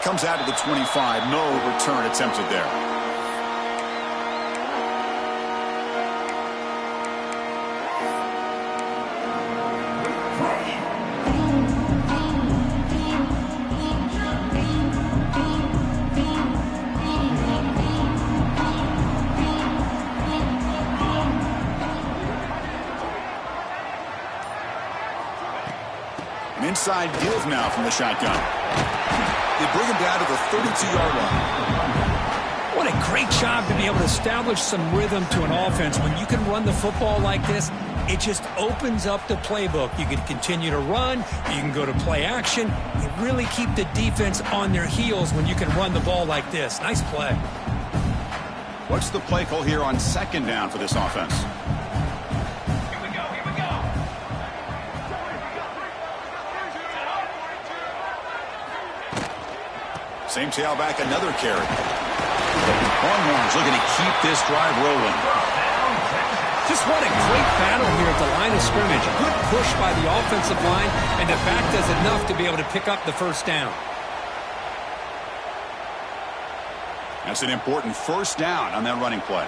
comes out to the 25. No return attempted there. An inside give now from the shotgun. They bring him down to the 32-yard line. What a great job to be able to establish some rhythm to an offense. When you can run the football like this, it just opens up the playbook. You can continue to run. You can go to play action. You really keep the defense on their heels when you can run the ball like this. Nice play. What's the play call here on second down for this offense? Same tailback, another carry. Longhorns looking to keep this drive rolling. Just what a great battle here at the line of scrimmage. Good push by the offensive line, and the back does enough to be able to pick up the first down. That's an important first down on that running play.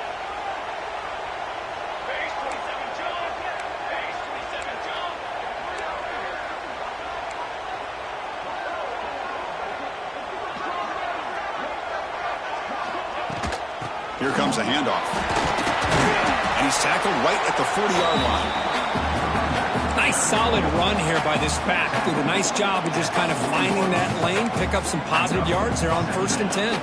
Here comes a handoff. And he's tackled right at the 40-yard line. Nice solid run here by this back. Did a nice job of just kind of finding that lane, pick up some positive yards there on 1st and 10.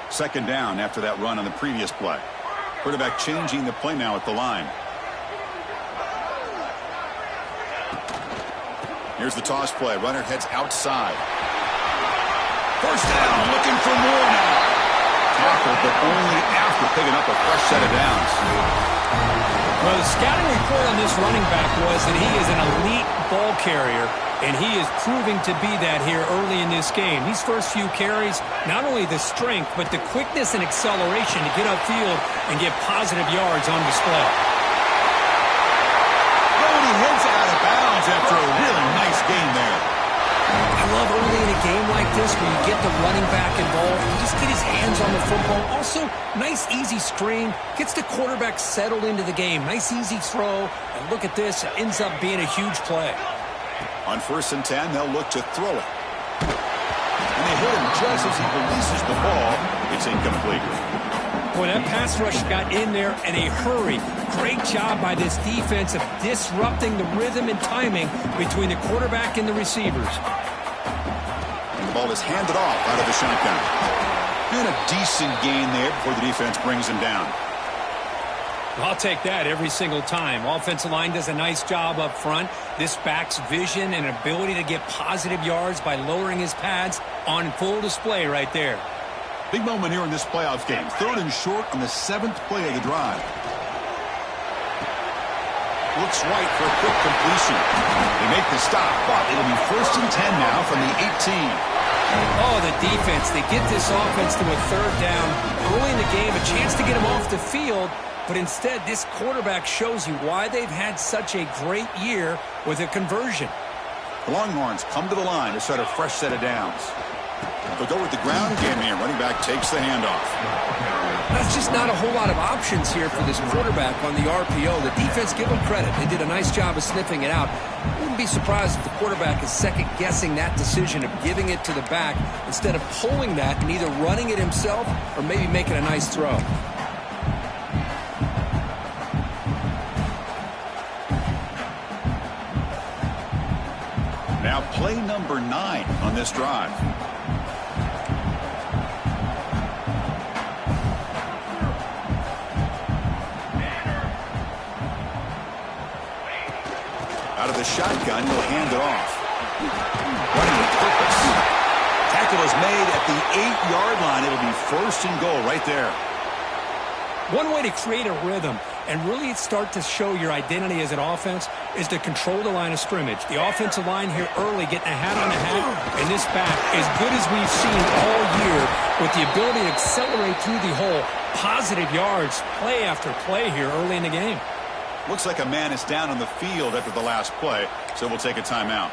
Second down after that run on the previous play. Quarterback changing the play now at the line. Here's the toss play. Runner heads outside. First down, looking for more now. Tackled, but only after picking up a fresh set of downs. Well, the scouting report on this running back was that he is an elite ball carrier, and he is proving to be that here early in this game. These first few carries, not only the strength, but the quickness and acceleration to get upfield and get positive yards on display. Brody heads out of bounds after a really nice game there. I love early in a game like this where you get the running back involved. You just get his hands on the football. Also, nice easy screen. Gets the quarterback settled into the game. Nice easy throw. And look at this. It ends up being a huge play. On 1st and 10, they'll look to throw it. And they hit him just as he releases the ball. It's incomplete. Boy, that pass rush got in there in a hurry. Great job by this defense of disrupting the rhythm and timing between the quarterback and the receivers. And the ball is handed off out of the shotgun. And a decent gain there before the defense brings him down. I'll take that every single time. Offensive line does a nice job up front. This back's vision and ability to get positive yards by lowering his pads on full display right there. Big moment here in this playoff game. 3rd and short on the 7th play of the drive. Looks right for a quick completion. They make the stop, but it'll be 1st and 10 now from the 18. Oh, the defense. They get this offense to a 3rd down early in the game, a chance to get him off the field, but instead this quarterback shows you why they've had such a great year with a conversion. The Longhorns come to the line to start a fresh set of downs. They'll go with the ground game here. Running back takes the handoff. That's just not a whole lot of options here for this quarterback on the RPO. The defense, give them credit. They did a nice job of sniffing it out. Wouldn't be surprised if the quarterback is second-guessing that decision of giving it to the back instead of pulling that and either running it himself or maybe making a nice throw. Now play number 9 on this drive. Out of the shotgun, he'll hand it off. Running with purpose. Tackle is made at the 8-yard line. It'll be 1st and goal right there. One way to create a rhythm and really start to show your identity as an offense is to control the line of scrimmage. The offensive line here early getting a hat on a hat, and this back, as good as we've seen all year, with the ability to accelerate through the hole, positive yards, play after play here early in the game. Looks like a man is down on the field after the last play, so we'll take a timeout.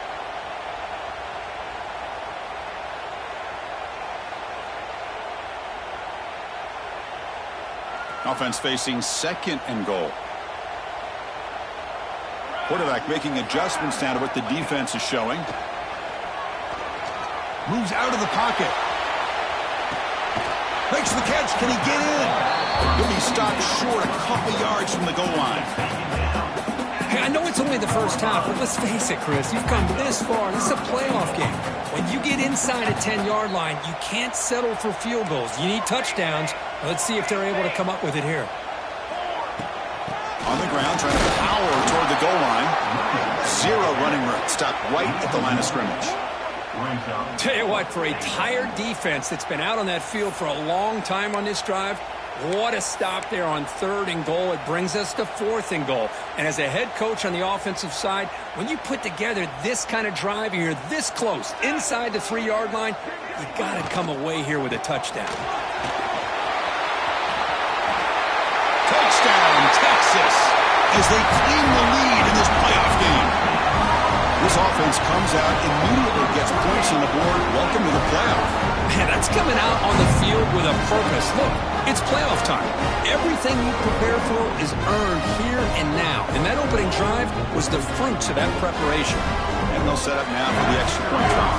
Offense facing 2nd and goal. Quarterback making adjustments now to what the defense is showing. Moves out of the pocket. Makes the catch. Can he get in? He'll be stopped short a couple yards from the goal line. Hey, I know it's only the first half, but let's face it, Chris. You've come this far. This is a playoff game. When you get inside a 10-yard line, you can't settle for field goals. You need touchdowns. Let's see if they're able to come up with it here. On the ground, trying to power toward the goal line. 0 running room. Stopped right at the line of scrimmage. Tell you what, for a tired defense that's been out on that field for a long time on this drive, what a stop there on 3rd and goal. It brings us to 4th and goal. And as a head coach on the offensive side, when you put together this kind of drive and you're this close inside the 3-yard line, you got to come away here with a touchdown. Touchdown, Texas, as they claim the lead in this playoff game. This offense comes out, immediately gets points on the board. Welcome to the playoff. Man, that's coming out on the field with a purpose. Look, it's playoff time. Everything you prepare for is earned here and now. And that opening drive was the fruits of that preparation. And they'll set up now for the extra point try.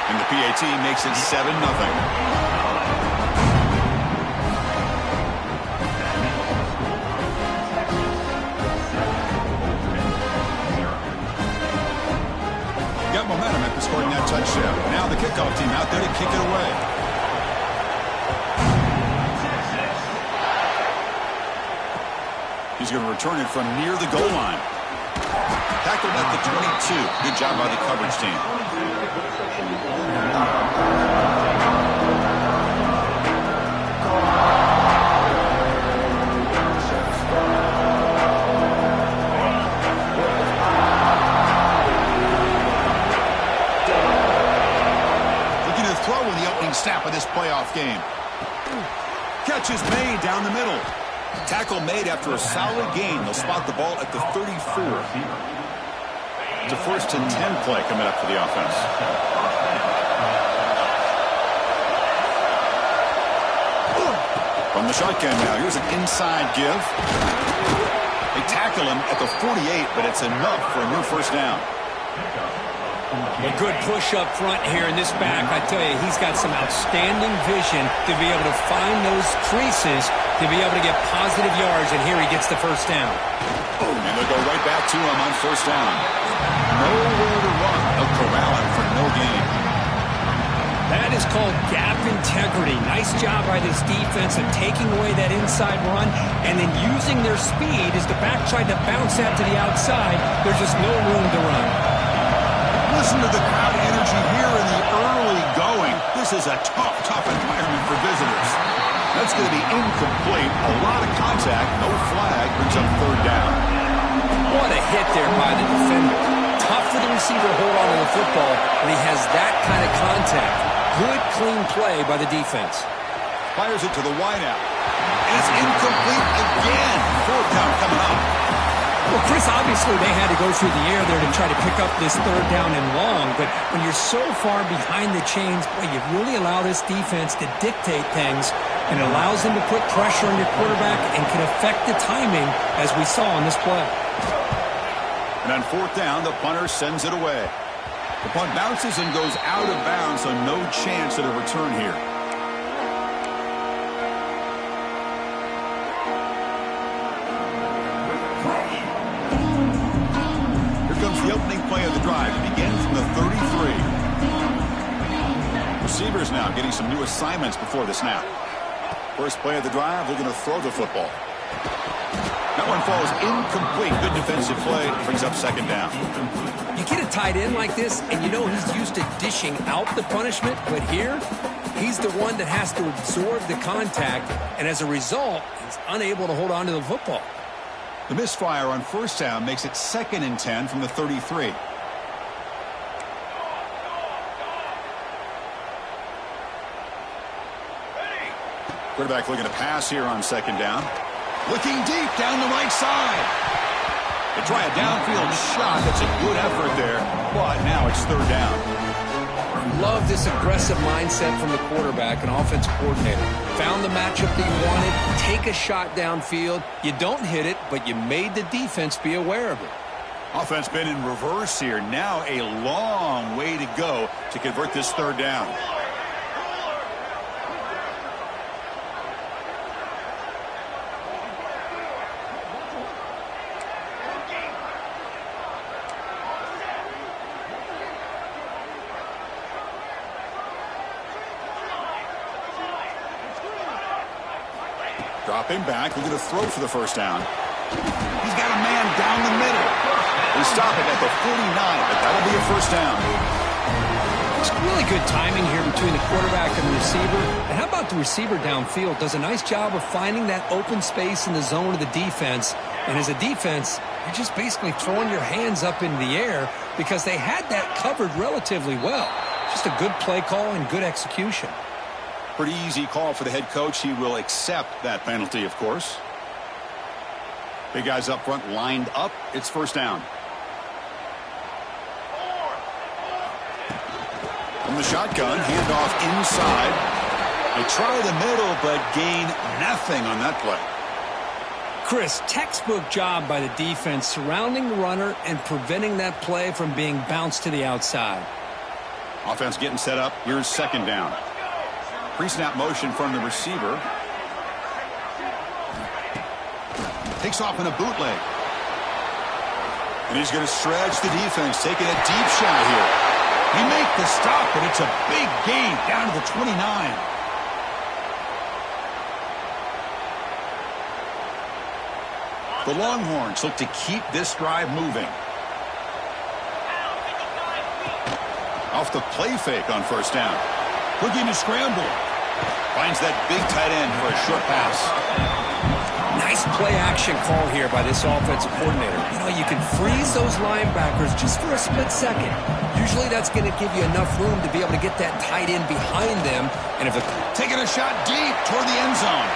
And the PAT makes it 7-0. Got momentum after scoring that touchdown. Now the kickoff team out there to kick it away. He's going to return it from near the goal line. Tackled at the 22. Good job by the coverage team. Snap of this playoff game. Catch is made down the middle. Tackle made after a solid gain. They'll spot the ball at the 34. It's a 1st and 10 play coming up for the offense. From the shotgun now, here's an inside give. They tackle him at the 48, but it's enough for a new 1st down. A good push up front here in this back. I tell you, he's got some outstanding vision to be able to find those creases, to be able to get positive yards, and here he gets the 1st down. And they'll go right back to him on 1st down. Nowhere to run. They'll corral him for no gain. That is called gap integrity. Nice job by this defense of taking away that inside run and then using their speed as the back tried to bounce that to the outside. There's just no room to run. Listen to the crowd energy here in the early going. This is a tough environment for visitors. That's going to be incomplete. A lot of contact. No flag. Brings up 3rd down. What a hit there by the defender. Tough for the receiver to hold on to the football when he has that kind of contact. Good, clean play by the defense. Fires it to the wideout. And it's incomplete again. 4th down coming up. Well, Chris, obviously they had to go through the air there to try to pick up this 3rd down and long, but when you're so far behind the chains, boy, you really allow this defense to dictate things, and it allows them to put pressure on your quarterback and can affect the timing, as we saw on this play. And on 4th down, the punter sends it away. The punt bounces and goes out of bounds, so no chance at a return here. The opening play of the drive begins from the 33. Receivers now getting some new assignments before the snap. First play of the drive, they're going to throw the football. That one falls incomplete. Good defensive play. Brings up 2nd down. You get a tight end like this, and you know he's used to dishing out the punishment, but here, he's the one that has to absorb the contact, and as a result, he's unable to hold on to the football. The misfire on 1st down makes it 2nd and 10 from the 33. Quarterback looking to pass here on second down. Looking deep down the right side. They try a downfield shot. That's a good effort there, but now it's third down. Love this aggressive mindset from the quarterback and offensive coordinator. Found the matchup that you wanted. Take a shot downfield. You don't hit it, but you made the defense be aware of it. Offense been in reverse here. Now a long way to go to convert this third down. Dropping back, looking to throw for the first down. He's got a man down the middle. They stop it at the 49, but that'll be a first down. It's really good timing here between the quarterback and the receiver. And how about the receiver downfield? Does a nice job of finding that open space in the zone of the defense. And as a defense, you're just basically throwing your hands up in the air because they had that covered relatively well. Just a good play call and good execution. Pretty easy call for the head coach. He will accept that penalty, of course. Big guys up front lined up. It's first down. From the shotgun, handoff inside. They try the middle, but gain nothing on that play. Chris, textbook job by the defense surrounding the runner and preventing that play from being bounced to the outside. Offense getting set up. Here's second down. Pre-snap motion from the receiver. Takes off in a bootleg. And he's going to stretch the defense, taking a deep shot here. He make the stop, but it's a big gain down to the 29. The Longhorns look to keep this drive moving. Off the play fake on first down. Looking to scramble. Finds that big tight end for a short pass. Nice play action call here by this offensive coordinator. You know, you can freeze those linebackers just for a split second. Usually that's going to give you enough room to be able to get that tight end behind them. And if taking a shot deep toward the end zone.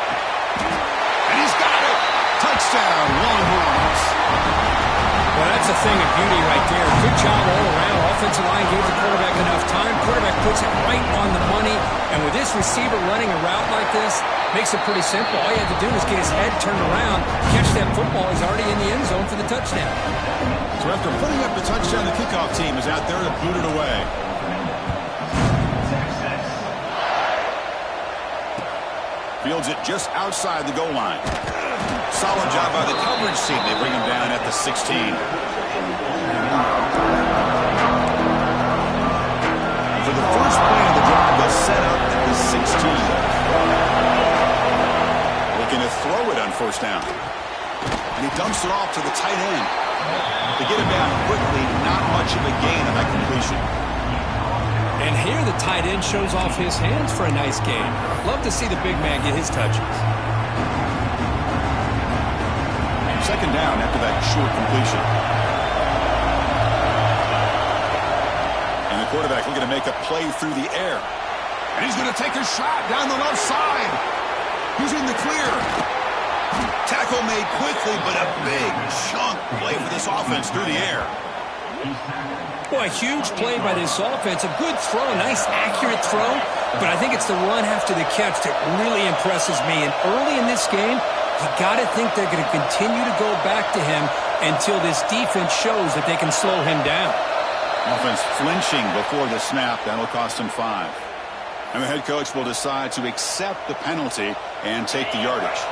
And he's got it. Touchdown, Longhorns. Well, that's a thing of beauty right there. Good job all around. Offensive line gave the quarterback enough time. Quarterback puts it right on the money. And with this receiver running a route like this, makes it pretty simple. All you have to do is get his head turned around, catch that football. He's already in the end zone for the touchdown. So after putting up the touchdown, the kickoff team is out there to boot it away. Fields it just outside the goal line. Solid job by the coverage team. They bring him down at the 16. For the first play of the drive, they'll set up at the 16. Looking to throw it on first down. And he dumps it off to the tight end. To get him down quickly, not much of a gain on that completion. And here the tight end shows off his hands for a nice gain. Love to see the big man get his touches. Second down after that short completion. And the quarterback looking to make a play through the air. And he's going to take a shot down the left side. He's in the clear. Tackle made quickly, but a big chunk play for this offense through the air. Boy, a huge play by this offense. A good throw, a nice accurate throw. But I think it's the run after the catch that really impresses me. And early in this game, you got to think they're going to continue to go back to him until this defense shows that they can slow him down. Offense flinching before the snap. That'll cost him 5. And the head coach will decide to accept the penalty and take the yardage.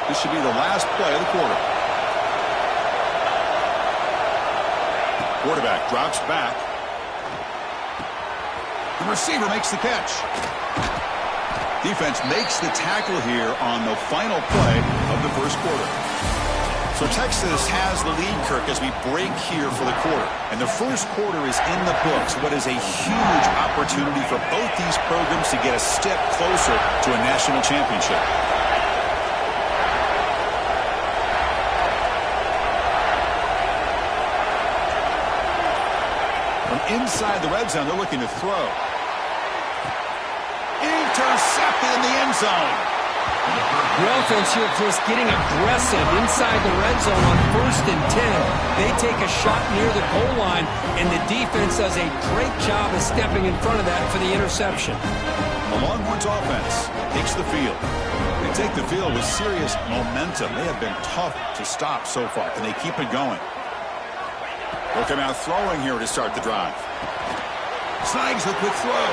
This should be the last play of the quarter. Quarterback drops back. The receiver makes the catch. Defense makes the tackle here on the final play of the first quarter. So Texas has the lead, Kirk, as we break here for the quarter. And the first quarter is in the books. What is a huge opportunity for both these programs to get a step closer to a national championship. From inside the red zone, they're looking to throw. Intercepted in the end zone. The offense here, Chris, getting aggressive inside the red zone on 1st and 10. They take a shot near the goal line, and the defense does a great job of stepping in front of that for the interception. The Longhorns offense takes the field. They take the field with serious momentum. They have been tough to stop so far. Can they keep it going? They'll come out throwing here to start the drive. Snags the quick throw.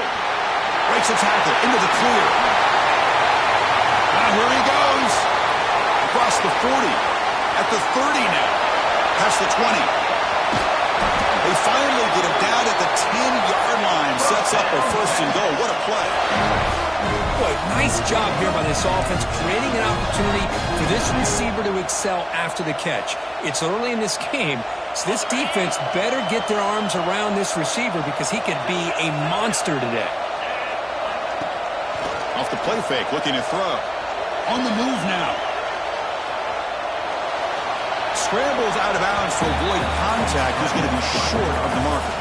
Breaks a tackle into the clear. Now here he goes. Across the 40. At the 30 now. Past the 20. They finally get him down at the 10-yard line. Sets up a 1st and goal. What a play. Boy, nice job here by this offense, creating an opportunity for this receiver to excel after the catch. It's early in this game, so this defense better get their arms around this receiver because he could be a monster today. Off the play fake, looking to throw. On the move now. Scrambles out of bounds to avoid contact. He's going to be short of the marker.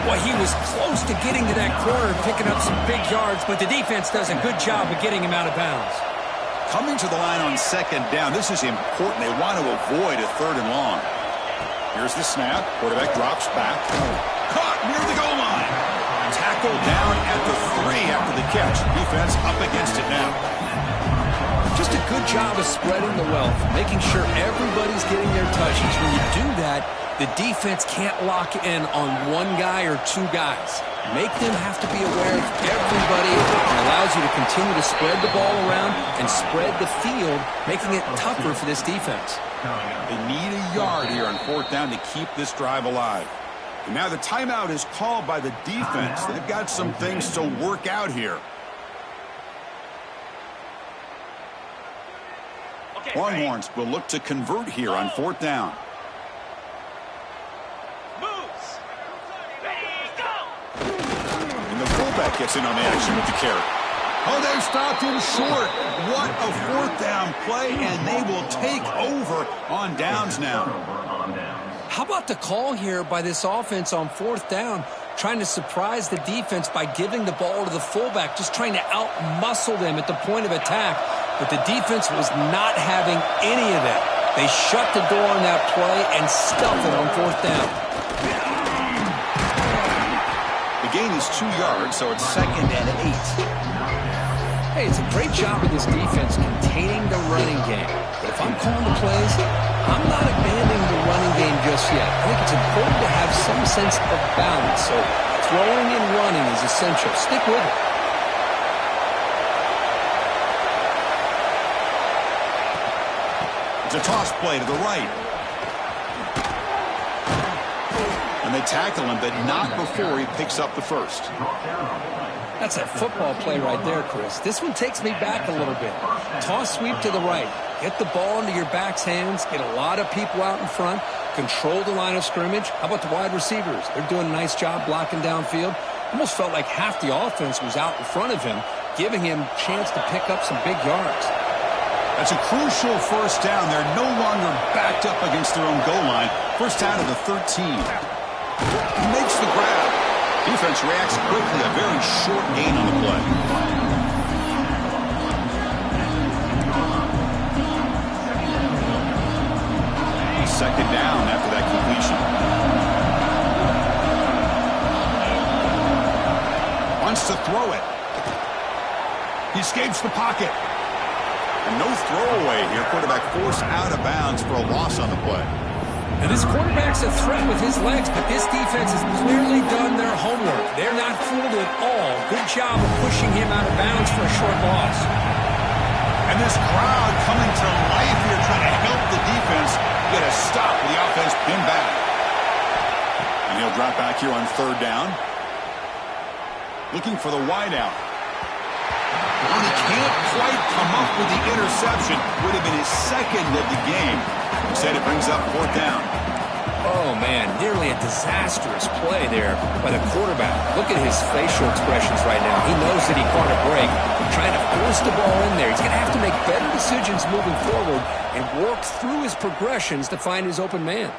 Well, he was close to getting to that corner and picking up some big yards, but the defense does a good job of getting him out of bounds. Coming to the line on 2nd down. This is important. They want to avoid a 3rd and long. Here's the snap. Quarterback drops back. Caught near the goal line. Tackled down at the 3 after the catch. Defense up against it now. Just a good job of spreading the wealth, making sure everybody's getting their touches. When you do that, the defense can't lock in on one guy or 2 guys. Make them have to be aware of everybody. It allows you to continue to spread the ball around and spread the field, making it tougher for this defense. They need a yard here on 4th down to keep this drive alive. And now the timeout is called by the defense. They've got some things to work out here. Longhorns will look to convert here on 4th down. And the fullback gets in on the action with the carry. Oh, they stopped him short. What a 4th down play, and they will take over on downs now. How about the call here by this offense on 4th down, trying to surprise the defense by giving the ball to the fullback, just trying to out-muscle them at the point of attack. But the defense was not having any of that. They shut the door on that play and stuffed it on 4th down. The gain is 2 yards, so it's 2nd and 8. Hey, it's a great job of this defense containing the running game. But if I'm calling the plays, I'm not abandoning the running game just yet. I think it's important to have some sense of balance. So throwing and running is essential. Stick with it. It's a toss play to the right. And they tackle him, but not before he picks up the 1st. That's a football play right there, Chris. This one takes me back a little bit. Toss sweep to the right. Get the ball into your back's hands. Get a lot of people out in front. Control the line of scrimmage. How about the wide receivers? They're doing a nice job blocking downfield. Almost felt like half the offense was out in front of him, giving him a chance to pick up some big yards. That's a crucial 1st down. They're no longer backed up against their own goal line. 1st down to the 13. He makes the grab. Defense reacts quickly. A very short gain on the play. 2nd down after that completion. Wants to throw it. He escapes the pocket. And no throwaway here. Quarterback forced out of bounds for a loss on the play. And this quarterback's a threat with his legs, but this defense has clearly done their homework. They're not fooled at all. Good job of pushing him out of bounds for a short loss. And this crowd coming to life here, trying to help the defense get a stop with the offense pinned back. And he'll drop back here on 3rd down. Looking for the wideout. And he can't quite come up with the interception. Would have been his 2nd of the game. Instead, it brings up 4th down. Oh, man, nearly a disastrous play there by the quarterback. Look at his facial expressions right now. He knows that he caught a break, trying to force the ball in there. He's going to have to make better decisions moving forward and work through his progressions to find his open man.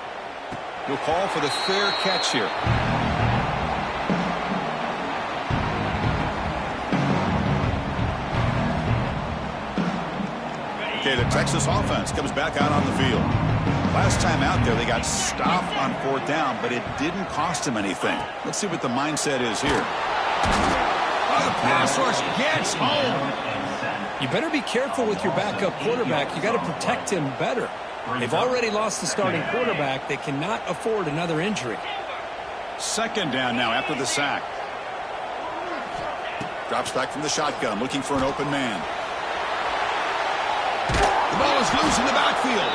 He'll call for the fair catch here. Okay, the Texas offense comes back out on the field. Last time out there, they got stopped on 4th down, but it didn't cost them anything. Let's see what the mindset is here. Oh, the pass rush gets home. You better be careful with your backup quarterback. You got to protect him better. They've already lost the starting quarterback. They cannot afford another injury. 2nd down now after the sack. Drops back from the shotgun, looking for an open man. The ball is loose in the backfield.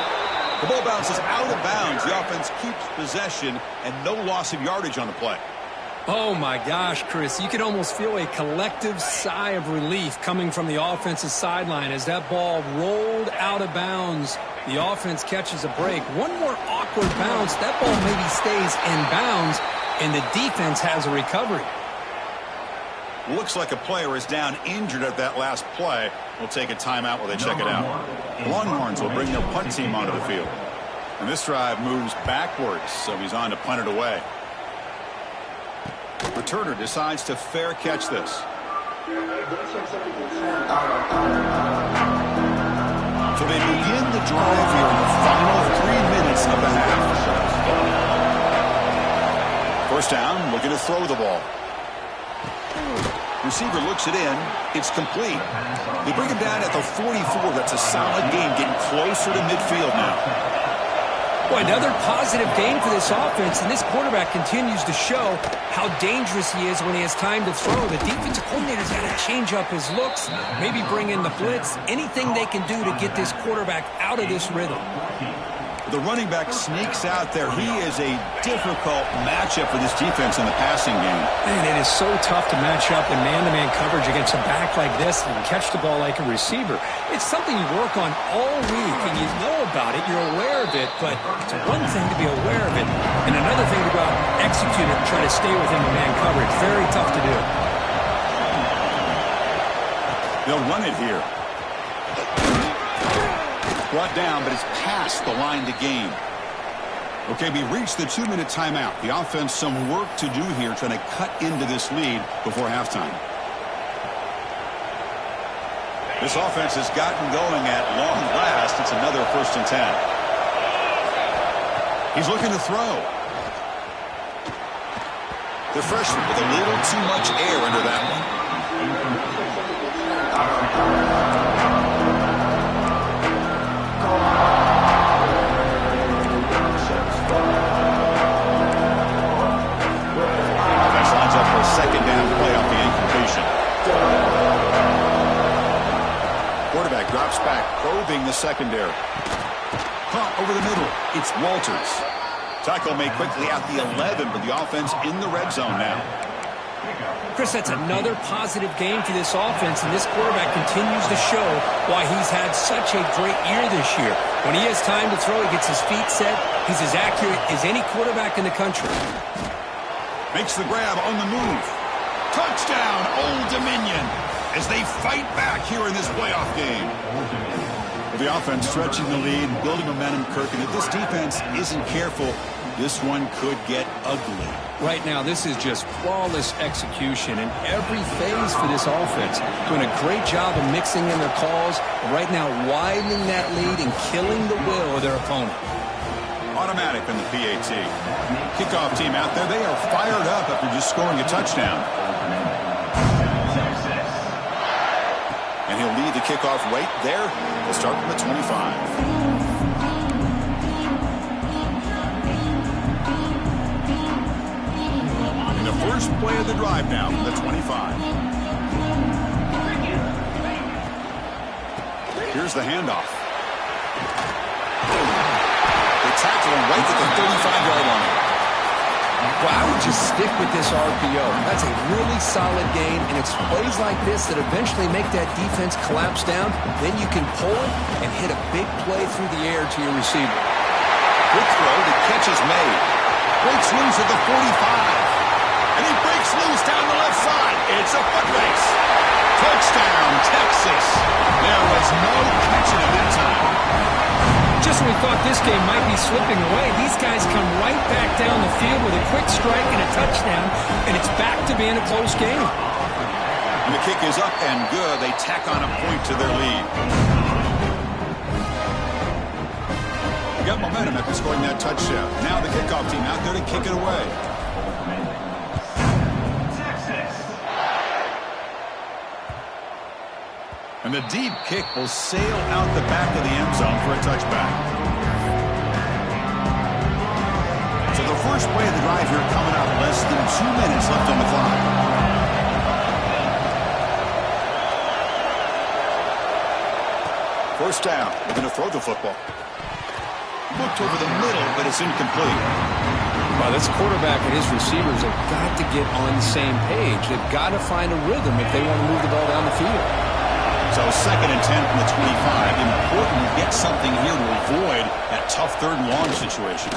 The ball bounces out of bounds. The offense keeps possession and no loss of yardage on the play. Oh, my gosh, Chris. You can almost feel a collective sigh of relief coming from the offensive sideline as that ball rolled out of bounds. The offense catches a break. One more awkward bounce. That ball maybe stays in bounds, and the defense has a recovery. Looks like a player is down injured at that last play. We'll take a timeout while they check it out. The Longhorns will bring their punt team onto the field. And this drive moves backwards, so he's on to punt it away. Returner decides to fair catch this. So they begin the drive here in the final 3 minutes of the half. 1st down, looking to throw the ball. Receiver looks it in. It's complete. They bring him down at the 44. That's a solid game, getting closer to midfield now. Boy, another positive game for this offense, and this quarterback continues to show how dangerous he is when he has time to throw. The defensive coordinator's got to change up his looks, maybe bring in the blitz, anything they can do to get this quarterback out of this rhythm. The running back sneaks out there. He is a difficult matchup for this defense in the passing game. Man, it is so tough to match up in man-to-man coverage against a back like this and catch the ball like a receiver. It's something you work on all week, and you know about it. You're aware of it, but it's one thing to be aware of it, and another thing to go out and execute it and try to stay within the man coverage. Very tough to do. They'll run it here. Brought down, but it's past the line to gain. Okay, we reached the 2-minute timeout. The offense some work to do here, trying to cut into this lead before halftime. This offense has gotten going at long last. It's another 1st and 10. He's looking to throw. The freshman with a little too much air under that one. Lines up for a 2nd down play off the incompletion. Quarterback drops back, probing the secondary. Caught over the middle. It's Walters. Tackle made quickly at the 11, but the offense in the red zone now. Chris, that's another positive game for this offense, and this quarterback continues to show why he's had such a great year this year. When he has time to throw, he gets his feet set. He's as accurate as any quarterback in the country. Makes the grab on the move. Touchdown, Old Dominion, as they fight back here in this playoff game. The offense stretching the lead, building momentum, Kirk, and if this defense isn't careful, this one could get ugly. Right now, this is just flawless execution in every phase for this offense. Doing a great job of mixing in their calls. Right now, widening that lead and killing the will of their opponent. Automatic in the PAT. Kickoff team out there. They are fired up after just scoring a touchdown. And he'll lead the kickoff right there. We'll start from the 25. First play of the drive now from the 25. Here's the handoff. They tackle him right at the 35-yard line. Well, I would just stick with this RPO. That's a really solid game, and it's plays like this that eventually make that defense collapse down. Then you can pull it and hit a big play through the air to your receiver. Good throw. The catch is made. Breaks loose at the 45. And he breaks loose down the left side. It's a foot race. Touchdown, Texas. There was no catching it that time. Just when we thought this game might be slipping away, these guys come right back down the field with a quick strike and a touchdown, and it's back to being a close game. And the kick is up and good. They tack on a point to their lead. Got momentum after scoring that touchdown. Now the kickoff team out there to kick it away. And the deep kick will sail out the back of the end zone for a touchback. So the first play of the drive here coming up, less than 2 minutes left on the clock. First down. They're going to throw the football. Looked over the middle, but it's incomplete. Well, this quarterback and his receivers have got to get on the same page. They've got to find a rhythm if they want to move the ball down the field. So 2nd and 10 from the 25. Important to get something here to avoid that tough 3rd and long situation.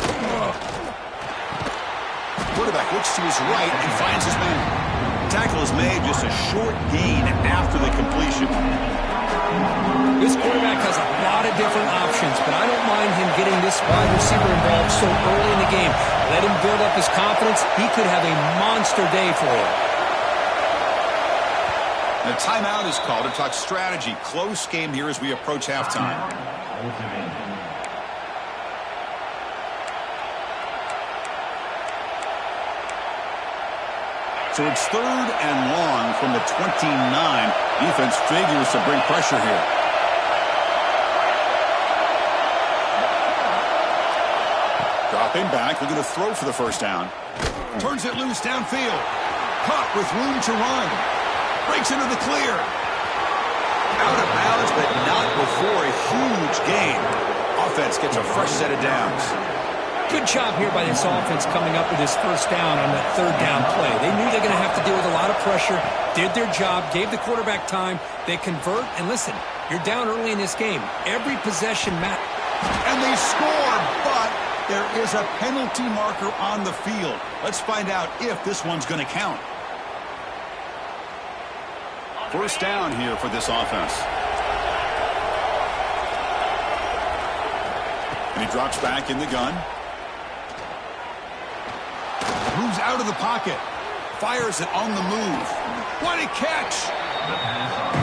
Quarterback looks to his right and finds his man. Tackle is made, just a short gain after the completion. This quarterback has a lot of different options, but I don't mind him getting this wide receiver involved so early in the game. Let him build up his confidence. He could have a monster day for him. The timeout is called to talk strategy. Close game here as we approach halftime. So it's 3rd and long from the 29. Defense figures to bring pressure here. Dropping back, looking to throw for the first down. Turns it loose downfield. Caught with room to run. Breaks into the clear. Out of bounds, but not before a huge gain. Offense gets a fresh set of downs. Good job here by this offense coming up with this first down on that 3rd down play. They knew they're going to have to deal with a lot of pressure, did their job, gave the quarterback time. They convert, and listen, you're down early in this game. Every possession matters. And they score, but there is a penalty marker on the field. Let's find out if this one's going to count. First down here for this offense. And he drops back in the gun. Moves out of the pocket. Fires it on the move. What a catch!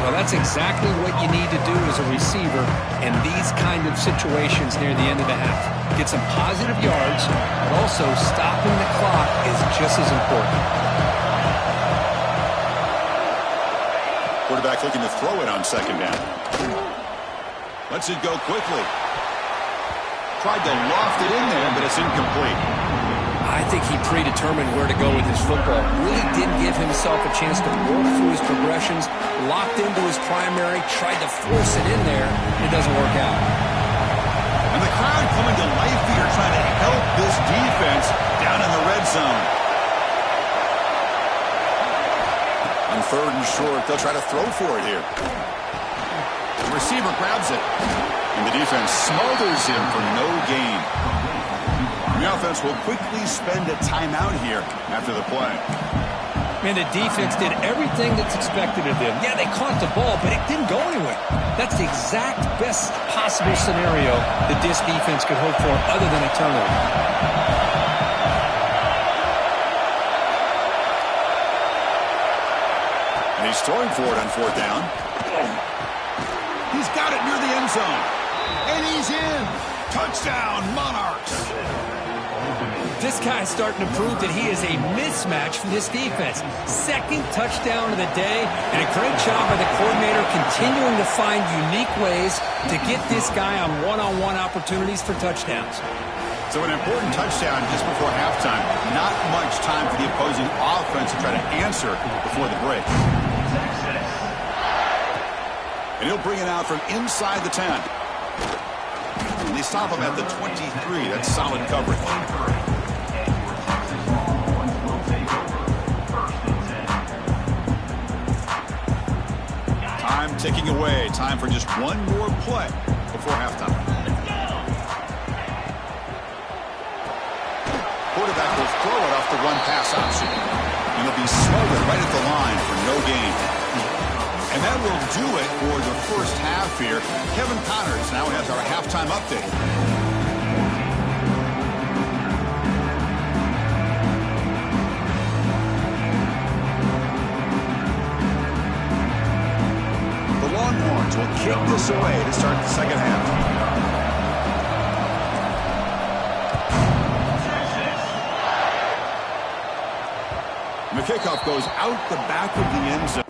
Well, that's exactly what you need to do as a receiver in these kind of situations near the end of the half. Get some positive yards, but also stopping the clock is just as important. Quarterback looking to throw it on 2nd down. Lets it go quickly. Tried to loft it in there, but it's incomplete. I think he predetermined where to go with his football. Really didn't give himself a chance to work through his progressions. Locked into his primary, tried to force it in there, and it doesn't work out. And the crowd coming to life here, trying to help this defense down in the red zone. On 3rd and short, they'll try to throw for it here. The receiver grabs it. And the defense smothers him for no gain. The offense will quickly spend a timeout here after the play. Man, the defense did everything that's expected of them. Yeah, they caught the ball, but it didn't go anywhere. That's the exact best possible scenario that this defense could hope for other than a turnover. And he's throwing for it on 4th down. He's got it near the end zone. And he's in. Touchdown, Monarchs. This guy's starting to prove that he is a mismatch for this defense. 2nd touchdown of the day, and a great job by the coordinator continuing to find unique ways to get this guy on one-on-one opportunities for touchdowns. So an important touchdown just before halftime. Not much time for the opposing offense to try to answer before the break. And he'll bring it out from inside the 10. And they stop him at the 23. That's solid coverage. Time ticking away. Time for just one more play before halftime. Quarterback will throw it off the run-pass option. And he'll be smothered right at the line for no gain. And that will do it for the first half here. Kevin Connors now has our halftime update. The Longhorns will kick this away to start the second half. The kickoff goes out the back of the end zone.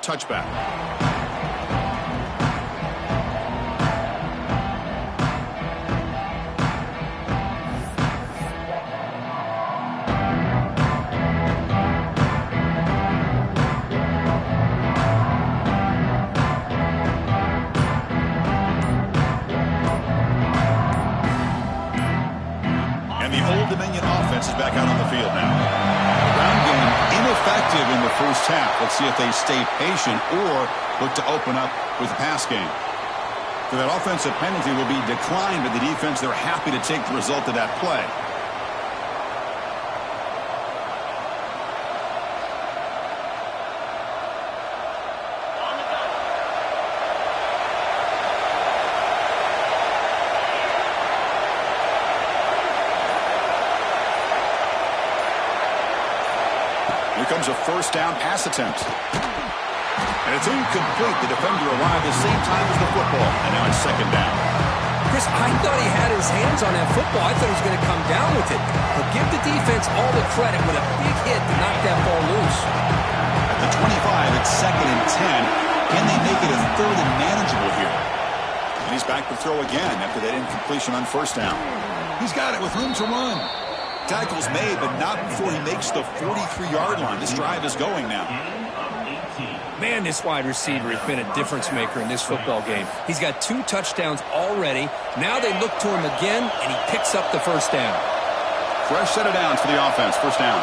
Touchback. And the Old Dominion offense is back out on the field now. Ground game ineffective in the first half. Let's see if they stay patient or look to open up with the pass game. So that offensive penalty will be declined by the defense. They're happy to take the result of that play. Here comes a first down pass attempt. And it's incomplete. The defender arrived at the same time as the football. And now it's second down. Chris, I thought he had his hands on that football. I thought he was going to come down with it. But give the defense all the credit with a big hit to knock that ball loose. At the 25, it's second and 10. Can they make it a third and manageable here? And he's back to throw again after that incompletion on first down. He's got it with room to run. Tackle's made, but not before he makes the 43-yard line. This drive is going now. Man, this wide receiver has been a difference maker in this football game. He's got 2 touchdowns already. Now they look to him again, and he picks up the first down. Fresh set of downs for the offense. First down.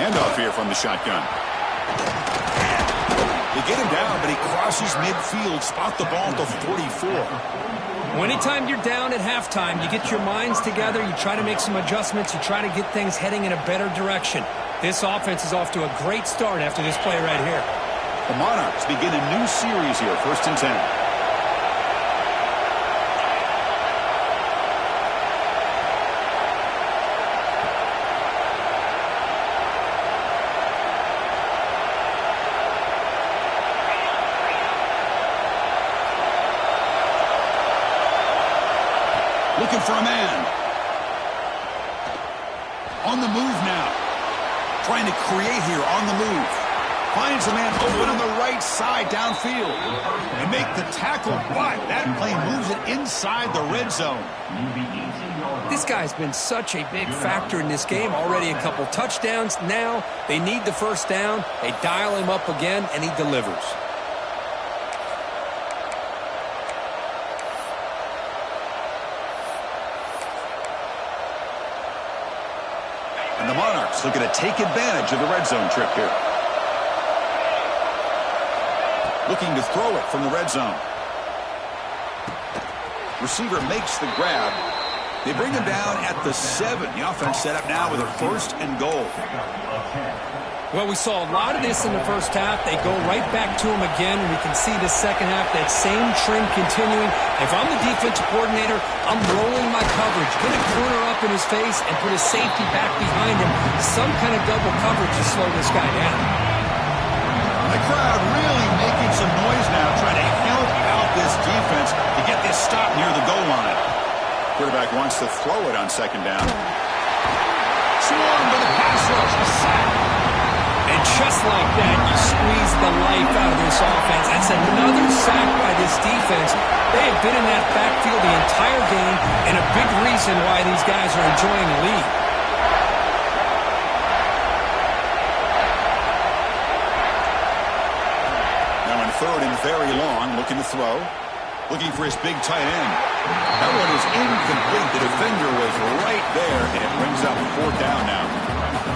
Handoff here from the shotgun. They get him down, but he crosses midfield. Spot the ball at the 44. Anytime you're down at halftime, you get your minds together, you try to make some adjustments, you try to get things heading in a better direction. This offense is off to a great start after this play right here. The Monarchs begin a new series here, first and 10. Looking for a man. On the move now. Trying to create here on the move. Finds a man open on the right side downfield. And make the tackle, but that play moves it inside the red zone. This guy's been such a big factor in this game. Already a couple touchdowns. Now they need the first down. They dial him up again, and he delivers. And the Monarchs looking to take advantage of the red zone trip here. Looking to throw it from the red zone. Receiver makes the grab. They bring him down at the 7. The offense set up now with a 1st and goal. Well, we saw a lot of this in the first half. They go right back to him again, and we can see the second half, that same trend continuing. If I'm the defensive coordinator, I'm rolling my coverage, get a corner up in his face, and put a safety back behind him. Some kind of double coverage to slow this guy down. The crowd really making some noise now, trying to help out this defense to get this stop near the goal line. Quarterback wants to throw it on 2nd down. Swarmed by the pass rush, a sack. And just like that, you squeeze the life out of this offense. That's another sack by this defense. They have been in that backfield the entire game, and a big reason why these guys are enjoying the lead. Now on 3rd and very long, looking to throw. Looking for his big tight end. That one is incomplete. The defender was right there, and it brings up 4th down now.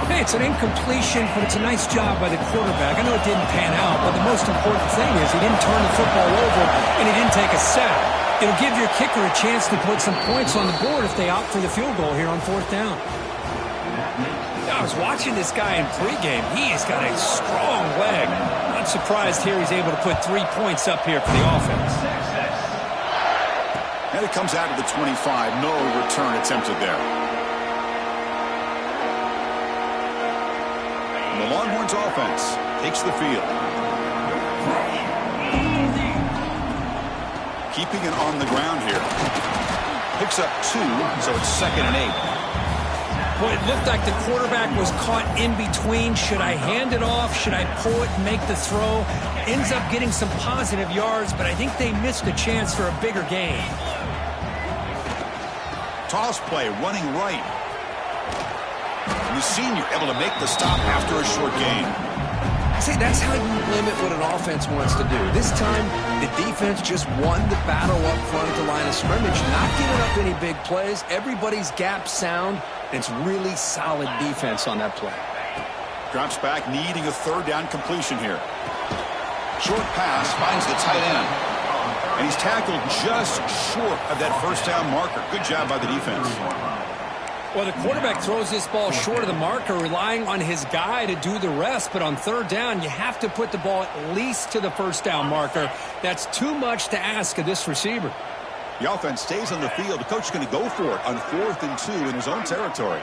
Hey, it's an incompletion, but it's a nice job by the quarterback. I know it didn't pan out, but the most important thing is he didn't turn the football over, and he didn't take a sack. It'll give your kicker a chance to put some points on the board if they opt for the field goal here on 4th down. I was watching this guy in pregame. He has got a strong leg. Not surprised here he's able to put 3 points up here for the offense. And it comes out of the 25. No return attempted there. And the Longhorns offense takes the field. Keeping it on the ground here. Picks up 2, so it's 2nd and 8. Well, it looked like the quarterback was caught in between. Should I hand it off? Should I pull it and make the throw? Ends up getting some positive yards, but I think they missed a chance for a bigger gain. Toss play, running right. And the senior able to make the stop after a short gain. See, that's how you limit what an offense wants to do. This time, the defense just won the battle up front at the line of scrimmage, not giving up any big plays. Everybody's gap sound, and it's really solid defense on that play. Drops back, needing a 3rd down completion here. Short pass, finds the tight end. And he's tackled just short of that 1st down marker. Good job by the defense. Well, the quarterback throws this ball short of the marker, relying on his guy to do the rest. But on 3rd down, you have to put the ball at least to the 1st down marker. That's too much to ask of this receiver. The offense stays on the field. The coach is going to go for it on 4th and 2 in his own territory.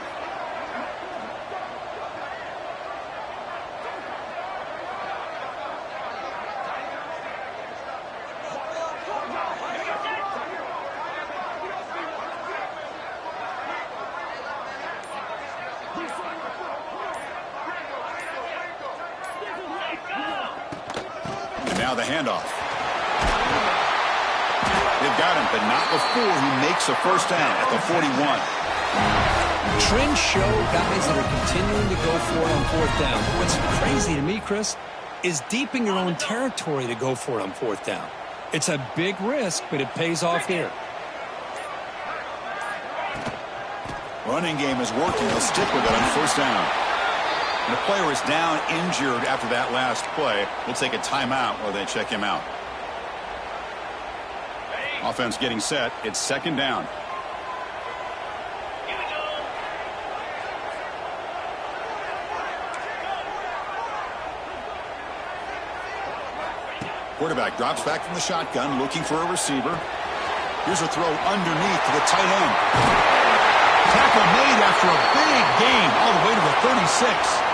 Now the handoff. They've got him, but not before he makes a 1st down at the 41. Trends show guys that are continuing to go for it on 4th down. What's crazy to me, Chris, is deep in your own territory to go for it on 4th down. It's a big risk, but it pays off here. Running game is working. They'll stick with it on 1st down. And the player is down injured after that last play. We'll take a timeout while they check him out. Offense getting set. It's 2nd down. Quarterback drops back from the shotgun, looking for a receiver. Here's a throw underneath to the tight end. Tackle made after a big gain all the way to the 36.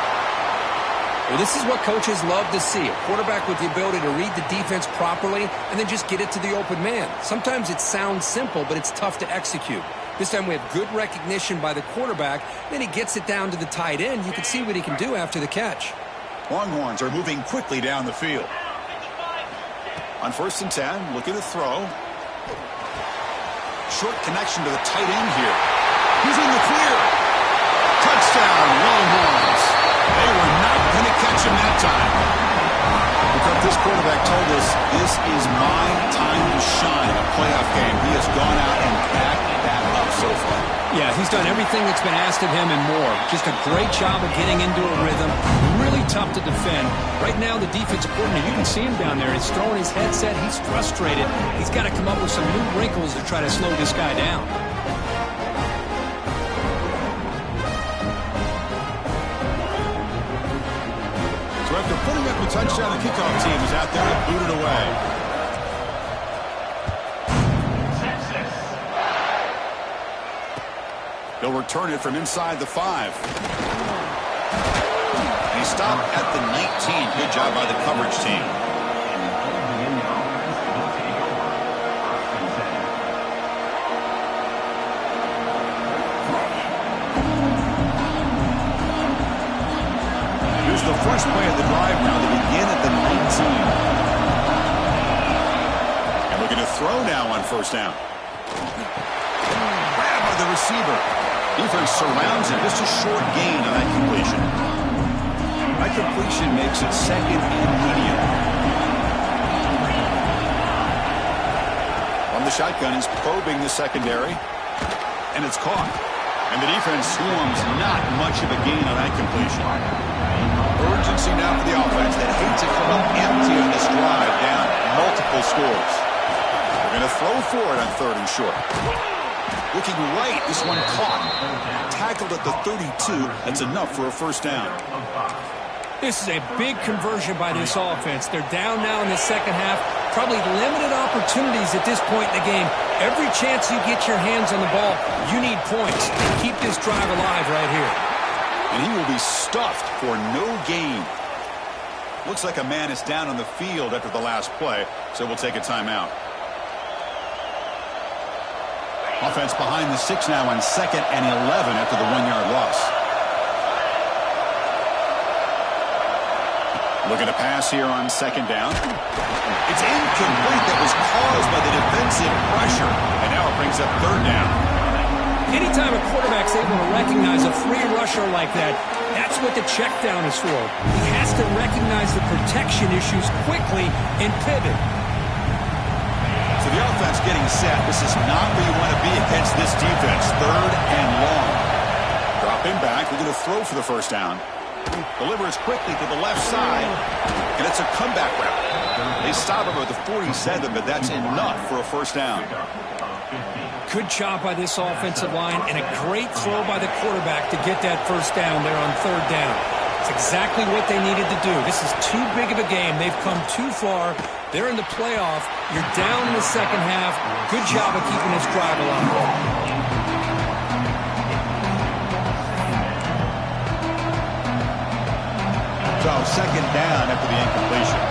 Well, this is what coaches love to see. A quarterback with the ability to read the defense properly and then just get it to the open man. Sometimes it sounds simple, but it's tough to execute. This time we have good recognition by the quarterback. Then he gets it down to the tight end. You can see what he can do after the catch. Longhorns are moving quickly down the field. On 1st and 10, looking to throw. Short connection to the tight end here. He's in the clear. Touchdown, Longhorns. They were not going to catch him that time. Because this quarterback told us this is my time to shine in a playoff game. He has gone out and backed that up so far. Yeah, he's done everything that's been asked of him and more. Just a great job of getting into a rhythm. Really tough to defend. Right now, the defensive coordinator, you can see him down there. He's throwing his headset. He's frustrated. He's got to come up with some new wrinkles to try to slow this guy down. But after putting up a touchdown, the kickoff team is out there to boot it away. They'll return it from inside the 5. He stopped at the 19. Good job by the coverage team. Here's the first play of the drive now to begin at the 19. And looking to throw now on first down. Grab by the receiver. Defense surrounds him. Just a short gain on that completion. That completion makes it second and medium. From the shotgun, he's probing the secondary. And it's caught. And the defense swarms not much of a gain on that completion. Urgency now for the offense that hates to come up empty on this drive, down multiple scores. They're going to throw for it on 3rd and short. Looking right, this one caught. Tackled at the 32. That's enough for a first down. This is a big conversion by this offense. They're down now in the second half. Probably limited opportunities at this point in the game. Every chance you get your hands on the ball, you need points. Keep this drive alive right here. And he will be stuffed for no gain. Looks like a man is down on the field after the last play, so we'll take a timeout. Offense behind the 6 now on 2nd and 11 after the 1-yard loss. Looking to pass here on 2nd down. It's incomplete. That was caused by the defensive pressure. And now it brings up 3rd down. Anytime a quarterback's able to recognize a free rusher like that, that's what the check down is for. He has to recognize the protection issues quickly and pivot. So the offense getting set. This is not where you want to be against this defense. 3rd and long. Drop him back. We're going to throw for the first down. Delivers quickly to the left side. And it's a comeback route. They stop him at the 47, but that's enough for a first down. Good job by this offensive line and a great throw by the quarterback to get that first down there on 3rd down. It's exactly what they needed to do. This is too big of a game. They've come too far. They're in the playoff. You're down in the second half. Good job of keeping this drive alive. So 2nd down after the incompletion.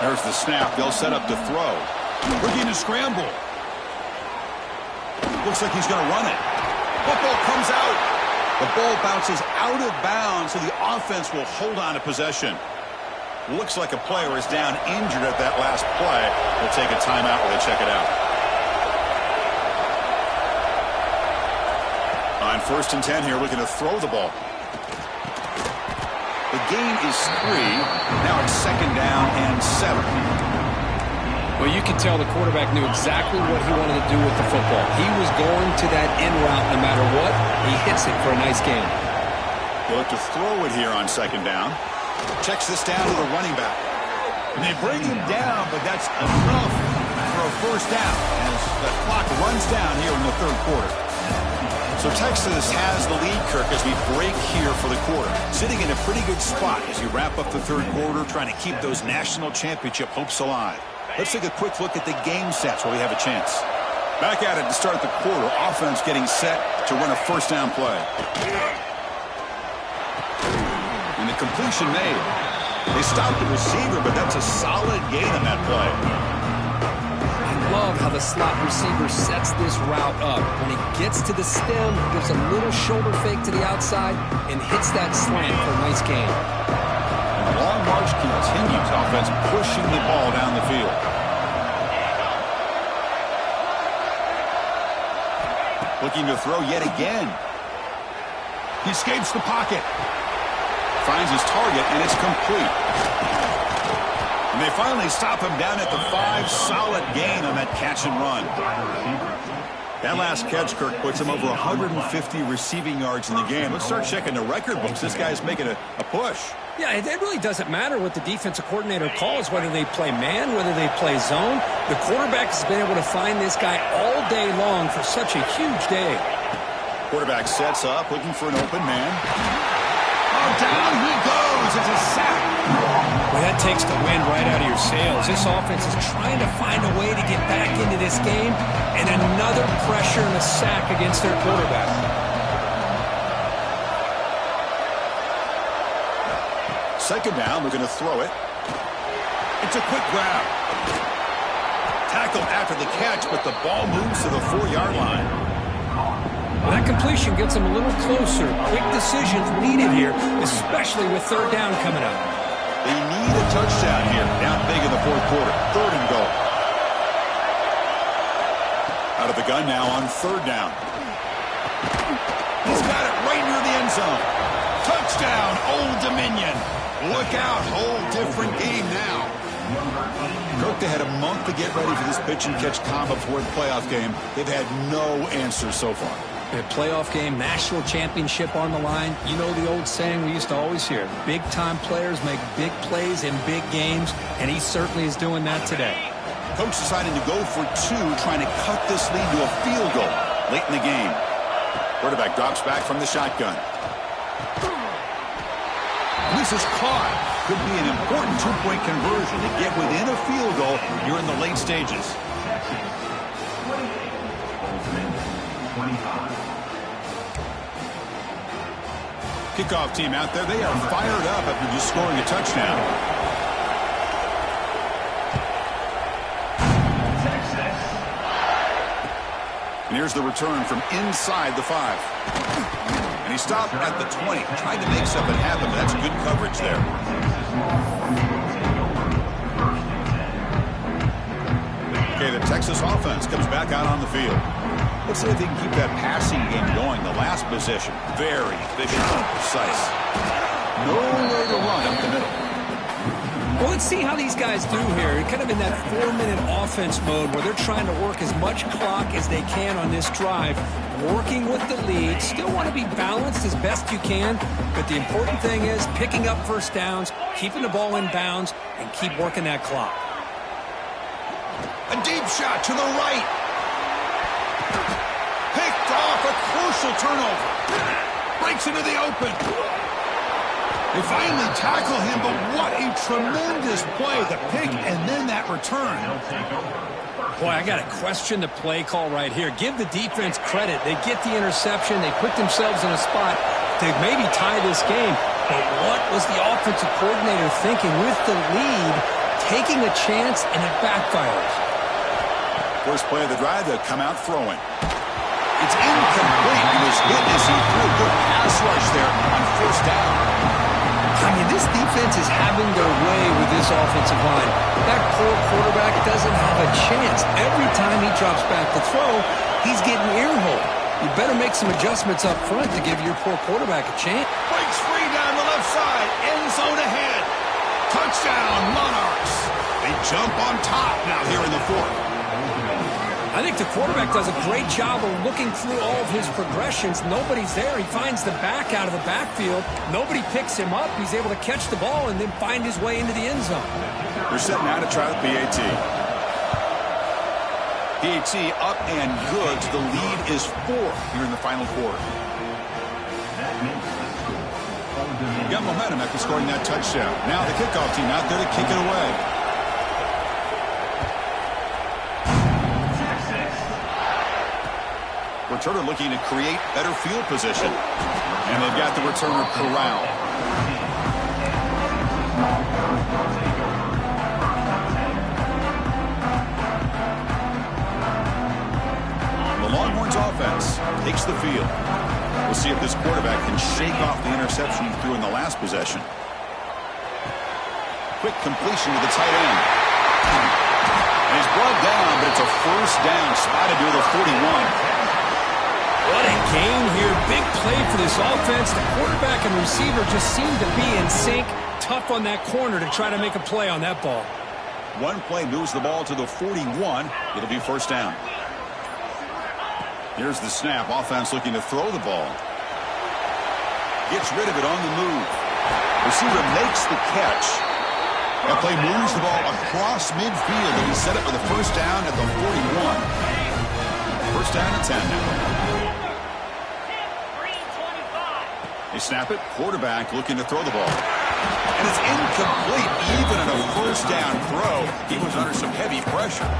There's the snap. They'll set up to throw. Looking to scramble. Looks like he's going to run it. Football comes out. The ball bounces out of bounds, so the offense will hold on to possession. Looks like a player is down injured at that last play. We'll take a timeout while they check it out. On 1st and 10 here, looking to throw the ball. The gain is 3. Now it's 2nd down and 7. Well, you can tell the quarterback knew exactly what he wanted to do with the football. He was going to that in route no matter what. He hits it for a nice gain. They look to throw it here on 2nd down. Checks this down to the running back. And they bring him down, but that's enough for a first down as the clock runs down here in the 3rd quarter. So Texas has the lead, Kirk, as we break here for the quarter. Sitting in a pretty good spot as you wrap up the 3rd quarter, trying to keep those national championship hopes alive. Let's take a quick look at the game sets where we have a chance. Back at it to start the quarter. Offense getting set to run a first down play. And the completion made. They stopped the receiver, but that's a solid gain on that play. Love how the slot receiver sets this route up. When he gets to the stem, gives a little shoulder fake to the outside and hits that slant for a nice gain. The long march continues. Offense pushing the ball down the field. Looking to throw yet again. He escapes the pocket. Finds his target, and it's complete. And they finally stop him down at the 5. Solid gain on that catch and run. That last catch, Kirk, puts him over 150 receiving yards in the game. Let's start checking the record books. This guy's making a push. Yeah, it really doesn't matter what the defensive coordinator calls, whether they play man, whether they play zone. The quarterback has been able to find this guy all day long for such a huge day. Quarterback sets up, looking for an open man. Oh, down he goes. It's a sack. Well, that takes the wind right out of your sails. This offense is trying to find a way to get back into this game, and another pressure and a sack against their quarterback. Second down, they're going to throw it. It's a quick grab. Tackle after the catch, but the ball moves to the 4-yard line. Well, that completion gets them a little closer. Quick decisions needed here, especially with third down coming up. They need a touchdown here. Down big in the fourth quarter. Third and goal. Out of the gun now on third down. He's got it right near the end zone. Touchdown, Old Dominion. Look out, whole different game now. Kirk, they had a month to get ready for this pitch and catch combo before the playoff game. They've had no answers so far. A playoff game, national championship on the line. You know the old saying we used to always hear, big-time players make big plays in big games, and he certainly is doing that today. Coach deciding to go for two, trying to cut this lead to a field goal late in the game. Quarterback drops back from the shotgun. This is caught. Could be an important two-point conversion to get within a field goal here in the late stages. Kickoff team out there. They are fired up after just scoring a touchdown. And here's the return from inside the 5. And he stopped at the 20. Tried to make something happen, but that's good coverage there. Okay, the Texas offense comes back out on the field. Let's see if they can keep that passing game going. The last possession, very efficient, precise. Nowhere to run up the middle. Well, let's see how these guys do here. Kind of in that 4-minute offense mode where they're trying to work as much clock as they can on this drive, working with the lead. Still want to be balanced as best you can, but the important thing is picking up first downs, keeping the ball in bounds, and keep working that clock. A deep shot to the right. Picked off, a crucial turnover. Breaks into the open. They finally tackle him, but what a tremendous play. The pick and then that return. Boy, I got to question the play call right here. Give the defense credit. They get the interception. They put themselves in a spot to maybe tie this game. But what was the offensive coordinator thinking with the lead, taking a chance, and it backfires? First play of the drive, they'll come out throwing. It's incomplete. He was hit as he threw a good pass rush there on first down. I mean, this defense is having their way with this offensive line. That poor quarterback doesn't have a chance. Every time he drops back to throw, he's getting earholed. You better make some adjustments up front to give your poor quarterback a chance. Breaks free down the left side. End zone ahead. Touchdown, Monarchs. They jump on top now here in the fourth. I think the quarterback does a great job of looking through all of his progressions. Nobody's there. He finds the back out of the backfield. Nobody picks him up. He's able to catch the ball and then find his way into the end zone. They're setting out to try the PAT. PAT up and good. The lead is 4 here in the final quarter. Got momentum after scoring that touchdown. Now the kickoff team out there to kick it away. Returner looking to create better field position. And they've got the returner corralled. The Longhorns offense takes the field. We'll see if this quarterback can shake off the interception he threw in the last possession. Quick completion to the tight end. And he's brought down, but it's a first down, spotted near the 41. What a game here. Big play for this offense. The quarterback and receiver just seem to be in sync. Tough on that corner to try to make a play on that ball. One play moves the ball to the 41. It'll be first down. Here's the snap. Offense looking to throw the ball. Gets rid of it on the move. Receiver makes the catch. That play moves the ball across midfield, and he set it for the first down at the 41. First down and 10 now. They snap it. Quarterback looking to throw the ball. And it's incomplete. Even in a first down throw, he was under some heavy pressure.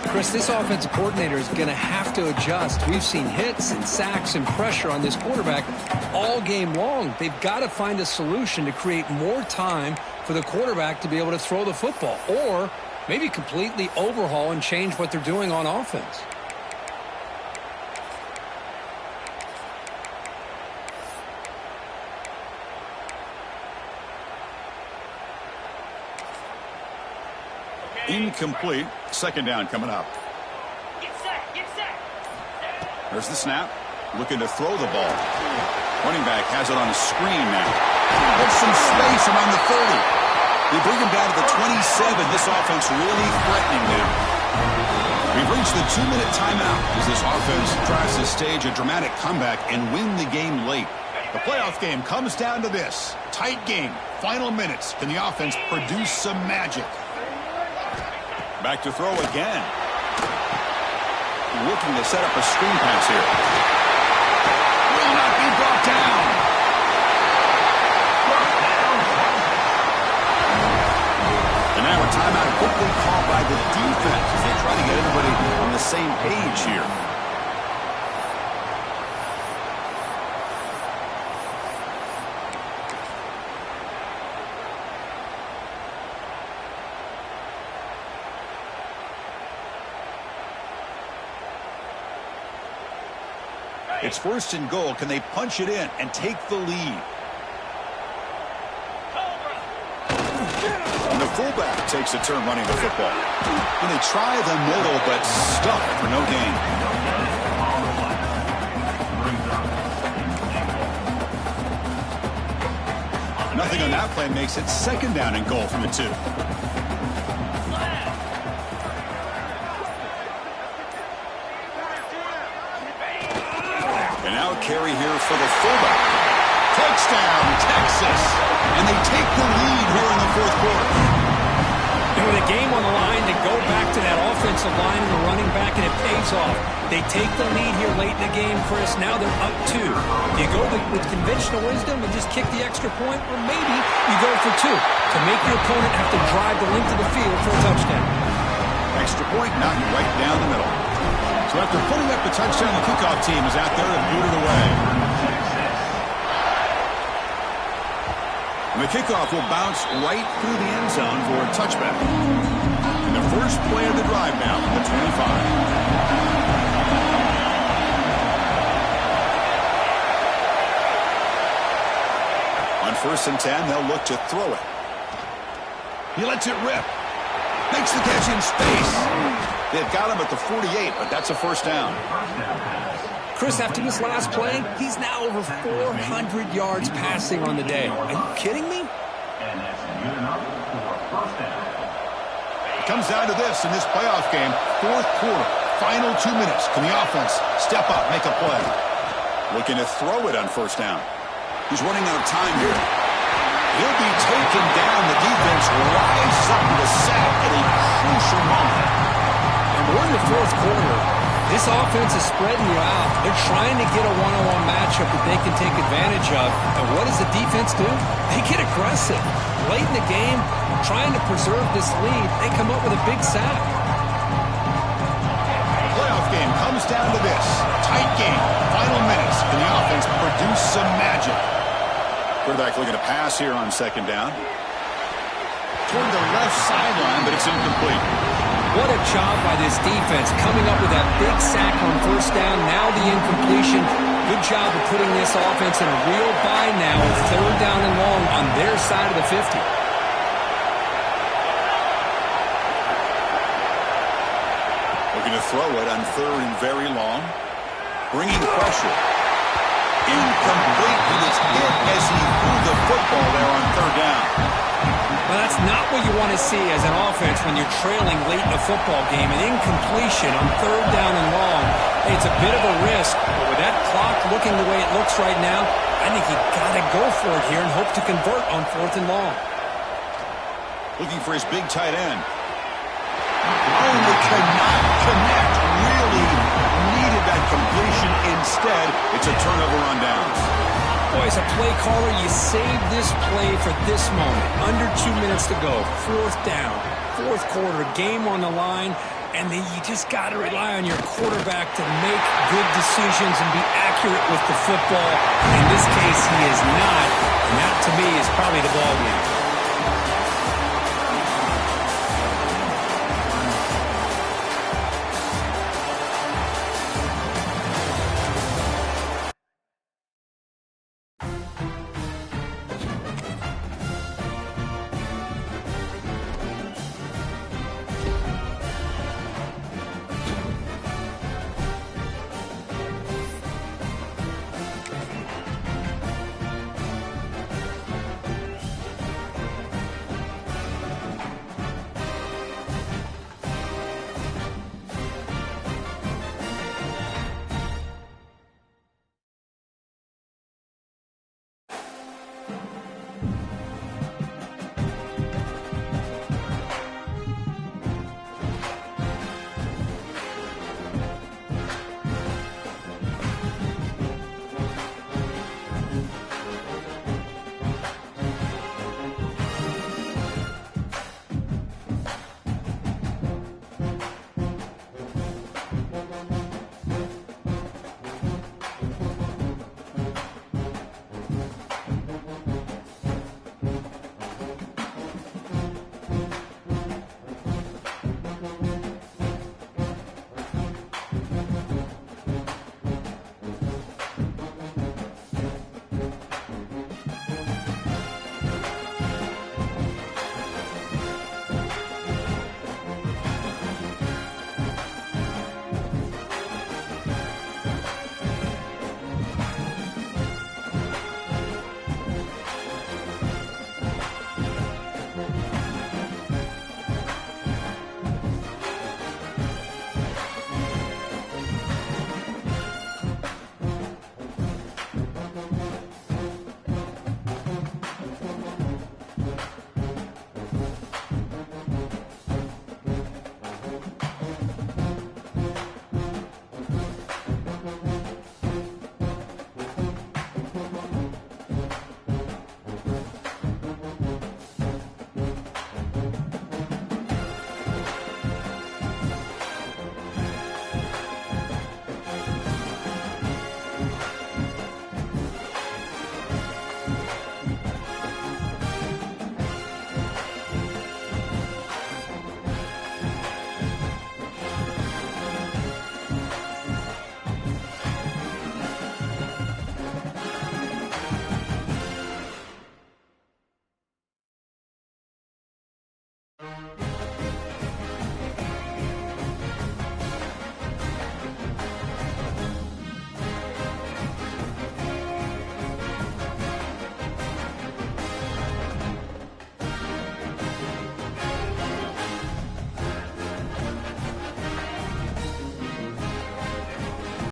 Chris, this offensive coordinator is going to have to adjust. We've seen hits and sacks and pressure on this quarterback all game long. They've got to find a solution to create more time for the quarterback to be able to throw the football, or maybe completely overhaul and change what they're doing on offense. Incomplete. Second down coming up. Get set. There's the snap. Looking to throw the ball. Running back has it on a screen now. There's some space around the 30. They bring him down to the 27. This offense really threatening now. We've reached the 2-minute timeout as this offense tries to stage a dramatic comeback and win the game late. The playoff game comes down to this. Tight game. Final minutes. Can the offense produce some magic? Back to throw again. Looking to set up a screen pass here. Will not be brought down. And now a timeout quickly called by the defense as they try to get everybody on the same page here. It's first and goal. Can they punch it in and take the lead? And the fullback takes a turn running the football. And they try the middle, but stuck for no gain. Nothing on that play makes it second down and goal from the 2. Carry here for the fullback. Touchdown, Texas. And they take the lead here in the fourth quarter. And with a game on the line, they go back to that offensive line and the running back, and it pays off. They take the lead here late in the game, Chris. Now they're up 2. You go with conventional wisdom and just kick the extra point, or maybe you go for 2 to make your opponent have to drive the length of the field for a touchdown. Extra point, knocked right down the middle. So after putting up the touchdown, the kickoff team is out there and boot it away. And the kickoff will bounce right through the end zone for a touchback. And the first play of the drive now from the 25. On first and 10, they'll look to throw it. He lets it rip. Makes the catch in space. They've got him at the 48, but that's a first down. Chris, after this last play, he's now over 400 yards passing on the day. Are you kidding me? It comes down to this in this playoff game. Fourth quarter, final 2 minutes. Can the offense step up, make a play? Looking to throw it on first down. He's running out of time here. He'll be taken down. The defense rises up to the sack at a crucial moment. We're in the fourth quarter. This offense is spreading you out. They're trying to get a one-on-one matchup that they can take advantage of. And what does the defense do? They get aggressive. Late in the game, trying to preserve this lead, they come up with a big sack. The playoff game comes down to this. Tight game. Final minutes. Can the offense produce some magic? Quarterback looking to pass here on second down. Toward the left sideline, but it's incomplete. What a job by this defense coming up with that big sack on first down. Now the incompletion. Good job of putting this offense in a real bind now with third down and long on their side of the 50. Looking to throw it on third and very long. Bringing pressure. Incomplete. He was hit as he threw the football there on third down. Well, that's not what you want to see as an offense when you're trailing late in a football game. An incompletion on third down and long. Hey, it's a bit of a risk, but with that clock looking the way it looks right now, I think you got to go for it here and hope to convert on fourth and long. Looking for his big tight end. Oh, they cannot connect. Really needed that completion. Instead, it's a turnover on downs. Boy, as a play caller, you save this play for this moment. Under 2 minutes to go. Fourth down. Fourth quarter. Game on the line. And then you just got to rely on your quarterback to make good decisions and be accurate with the football. In this case, he is not. And that, to me, is probably the ball game.